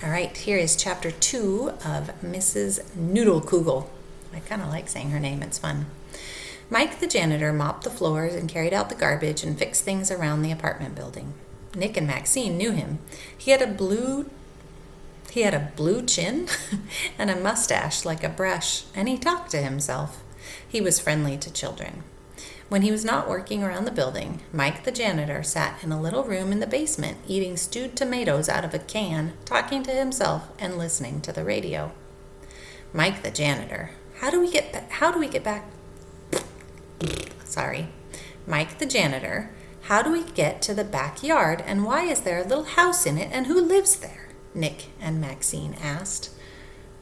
All right, here is chapter 2 of Mrs. Noodlekugel. I kind of like saying her name, it's fun. Mike the janitor mopped the floors and carried out the garbage and fixed things around the apartment building. Nick and Maxine knew him. He had a blue chin and a mustache like a brush, and he talked to himself. He was friendly to children. When he was not working around the building, Mike the janitor sat in a little room in the basement eating stewed tomatoes out of a can, talking to himself and listening to the radio. Mike the janitor, how do we get back? Sorry. Mike the janitor, how do we get to the backyard, and why is there a little house in it, and who lives there? Nick and Maxine asked.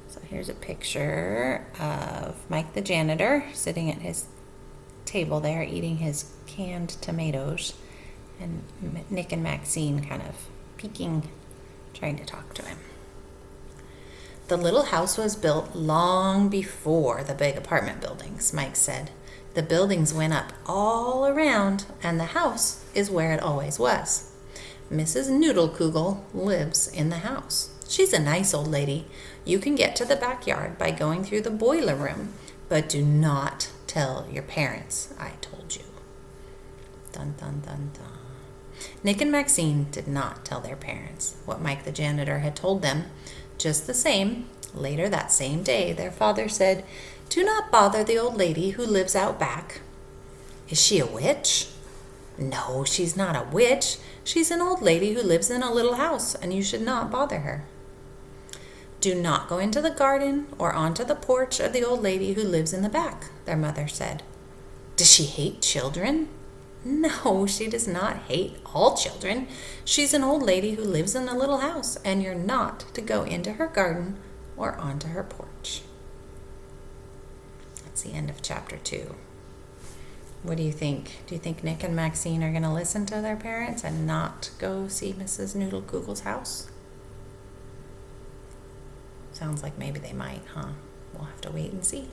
So here's a picture of Mike the janitor sitting at his table there eating his canned tomatoes, and Nick and Maxine kind of peeking, trying to talk to him. The little house was built long before the big apartment buildings, Mike said. The buildings went up all around, and the house is where it always was. Mrs. Noodlekugel lives in the house. She's a nice old lady. You can get to the backyard by going through the boiler room, but do not tell your parents I told you. Dun, dun, dun, dun. Nick and Maxine did not tell their parents what Mike the janitor had told them. Just the same, later that same day, their father said, "Do not bother the old lady who lives out back." "Is she a witch?" "No, she's not a witch. She's an old lady who lives in a little house, and you should not bother her." "Do not go into the garden or onto the porch of the old lady who lives in the back," their mother said. "Does she hate children?" "No, she does not hate all children. She's an old lady who lives in a little house, and you're not to go into her garden or onto her porch." That's the end of chapter 2. What do you think? Do you think Nick and Maxine are going to listen to their parents and not go see Mrs. Noodlekugel's house? Sounds like maybe they might, huh? We'll have to wait and see.